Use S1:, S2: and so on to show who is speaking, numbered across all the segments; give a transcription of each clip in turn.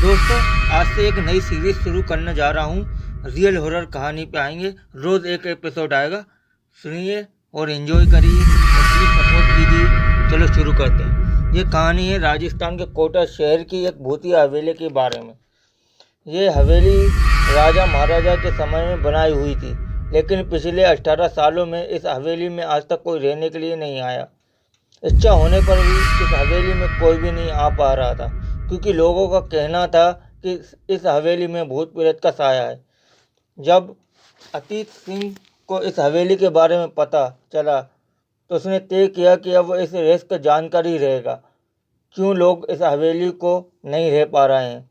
S1: दोस्तों, आज से एक नई सीरीज शुरू करने जा रहा हूँ। रियल हॉरर कहानी पे आएंगे। रोज़ एक एपिसोड आएगा। सुनिए और एंजॉय करिए और प्लीज़ सपोर्ट कीजिए। चलो शुरू करते हैं। ये कहानी है राजस्थान के कोटा शहर की एक भूतिया हवेली के बारे में। ये हवेली राजा महाराजा के समय में बनाई हुई थी, लेकिन पिछले 18 सालों में इस हवेली में आज तक कोई रहने के लिए नहीं आया। इच्छा होने पर भी इस हवेली में कोई भी नहीं आ पा रहा था, क्योंकि लोगों का कहना था कि इस हवेली में भूत प्रेत का साया है। जब अतीत सिंह को इस हवेली के बारे में पता चला तो उसने तय किया कि अब इस रहस्य का जानकारी ही रहेगा, क्यों लोग इस हवेली को नहीं रह पा रहे हैं।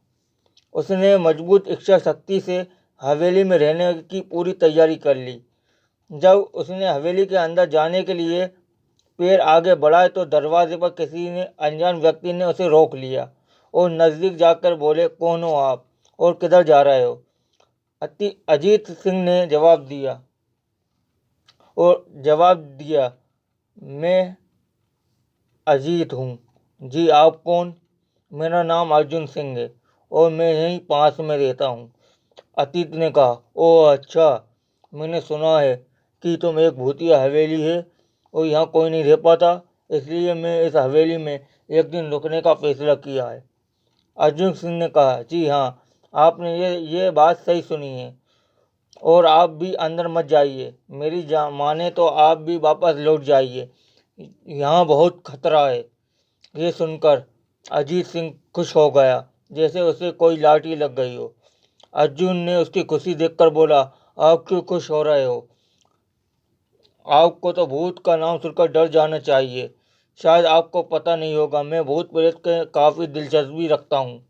S1: उसने मजबूत इच्छा शक्ति से हवेली में रहने की पूरी तैयारी कर ली। जब उसने हवेली के अंदर जाने के लिए पैर आगे बढ़ाए तो दरवाजे पर किसी ने अनजान व्यक्ति ने उसे रोक लिया और नजदीक जाकर बोले, कौन हो आप और किधर जा रहे हो? अजीत सिंह ने जवाब दिया, मैं अजीत हूँ जी, आप कौन? मेरा नाम अर्जुन सिंह है और मैं यहीं पास में रहता हूँ। अतीत ने कहा, ओह अच्छा, मैंने सुना है कि तुम एक भूतिया हवेली है और यहाँ कोई नहीं रह पाता, इसलिए मैं इस हवेली में एक दिन रुकने का फैसला किया है। अर्जुन सिंह ने कहा, जी हाँ, आपने ये बात सही सुनी है और आप भी अंदर मत जाइए। मेरी माने तो आप भी वापस लौट जाइए, यहाँ बहुत खतरा है। ये सुनकर अजीत सिंह खुश हो गया, जैसे उसे कोई लाठी लग गई हो। अर्जुन ने उसकी खुशी देखकर बोला, आप क्यों खुश हो रहे हो? आपको तो भूत का नाम सुनकर डर जाना चाहिए। शायद आपको पता नहीं होगा, मैं भूत प्रेत के काफ़ी दिलचस्पी रखता हूँ।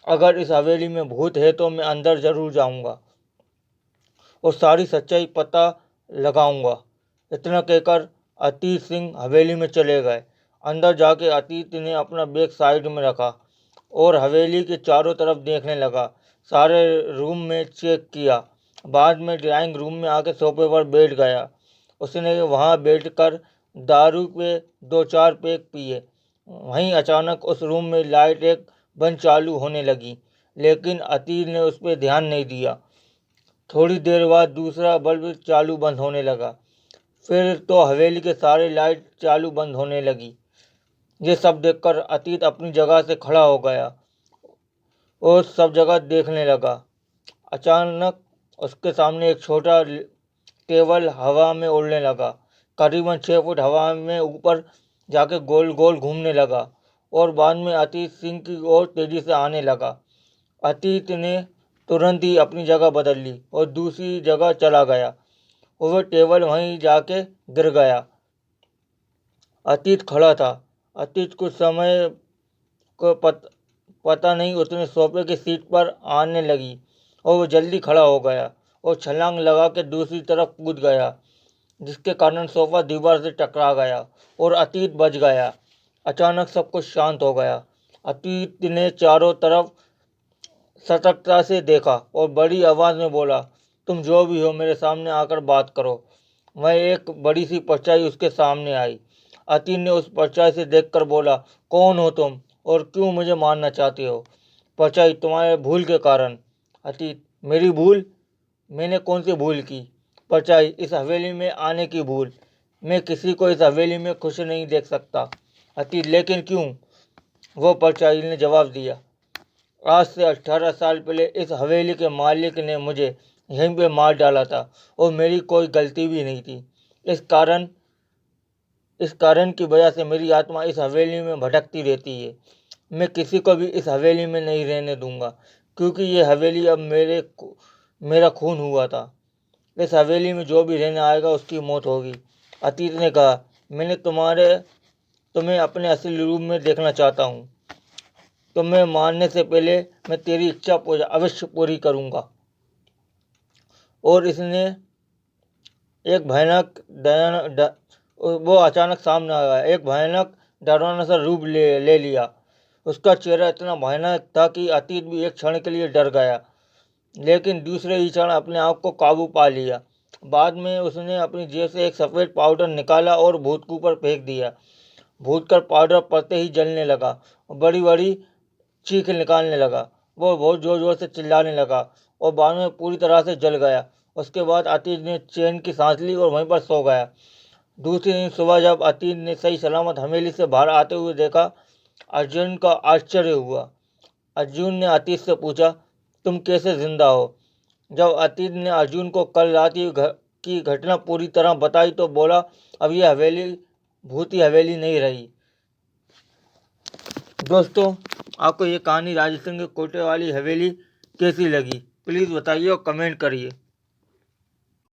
S1: अगर इस हवेली में भूत है तो मैं अंदर ज़रूर जाऊँगा और सारी सच्चाई पता लगाऊंगा। इतना कहकर अतीत सिंह हवेली में चले गए। अंदर जाके अतीत ने अपना बैग साइड में रखा और हवेली के चारों तरफ देखने लगा। सारे रूम में चेक किया। बाद में ड्राइंग रूम में आके सोफे पर बैठ गया। उसने वहाँ बैठकर दारू पे 2-4 पैक पिए। वहीं अचानक उस रूम में लाइट एक बंद चालू होने लगी, लेकिन अतीत ने उस पर ध्यान नहीं दिया। थोड़ी देर बाद दूसरा बल्ब चालू बंद होने लगा। फिर तो हवेली के सारे लाइट चालू बंद होने लगी। ये सब देखकर अतीत अपनी जगह से खड़ा हो गया और सब जगह देखने लगा। अचानक उसके सामने एक छोटा टेबल हवा में उड़ने लगा। करीबन 6 फुट हवा में ऊपर जाके गोल गोल घूमने लगा और बाद में अतीत सिंह की ओर तेजी से आने लगा। अतीत ने तुरंत ही अपनी जगह बदल ली और दूसरी जगह चला गया और वह टेबल वहीं जाके गिर गया। अतीत खड़ा था। अतीत कुछ समय को पता नहीं, उसने सोफे की सीट पर आने लगी और वह जल्दी खड़ा हो गया और छलांग लगा के दूसरी तरफ कूद गया, जिसके कारण सोफा दीवार से टकरा गया और अतीत बच गया। अचानक सब कुछ शांत हो गया। अतीत ने चारों तरफ सतर्कता से देखा और बड़ी आवाज में बोला, तुम जो भी हो मेरे सामने आकर बात करो। वह एक बड़ी सी परछाई उसके सामने आई। अतीत ने उस परछाई से देखकर बोला, कौन हो तुम और क्यों मुझे मारना चाहते हो? परछाई, तुम्हारे भूल के कारण। अतीत, मेरी भूल? मैंने कौन सी भूल की? परछाई, इस हवेली में आने की भूल। मैं किसी को इस हवेली में खुश नहीं देख सकता। अतीत, लेकिन क्यों? वो परछाई ने जवाब दिया, आज से 18 साल पहले इस हवेली के मालिक ने मुझे यहीं पे मार डाला था और मेरी कोई गलती भी नहीं थी। इस कारण की वजह से मेरी आत्मा इस हवेली में भटकती रहती है। मैं किसी को भी इस हवेली में नहीं रहने दूंगा, क्योंकि ये हवेली अब मेरा खून हुआ था। इस हवेली में जो भी रहने आएगा उसकी मौत होगी। अतीत ने कहा, मैंने तुम्हें अपने असली रूप में देखना चाहता हूँ। तुम्हें मारने से पहले मैं तेरी इच्छा अवश्य पूरी करूंगा। और इसने एक वो अचानक सामने आ गया। एक भयानक डरावना सा रूप ले लिया। उसका चेहरा इतना भयानक था कि अतीत भी एक क्षण के लिए डर गया, लेकिन दूसरे ही क्षण अपने आप को काबू पा लिया। बाद में उसने अपनी जेब से एक सफ़ेद पाउडर निकाला और भूत के ऊपर फेंक दिया। भूत का पाउडर पड़ते ही जलने लगा। बड़ी बड़ी चीख निकालने लगा। वो बहुत ज़ोर ज़ोर से चिल्लाने लगा और बाद में पूरी तरह से जल गया। उसके बाद अतीत ने चैन की सांस ली और वहीं पर सो गया। दूसरे दिन सुबह जब अतीत ने सही सलामत हवेली से बाहर आते हुए देखा, अर्जुन का आश्चर्य हुआ। अर्जुन ने अतीत से पूछा, तुम कैसे जिंदा हो? जब अतीत ने अर्जुन को कल रात की घटना पूरी तरह बताई तो बोला, अब यह हवेली भूती हवेली नहीं रही। दोस्तों, आपको ये कहानी राजेश सिंह के कोटे वाली हवेली कैसी लगी? प्लीज़ बताइए और कमेंट करिए।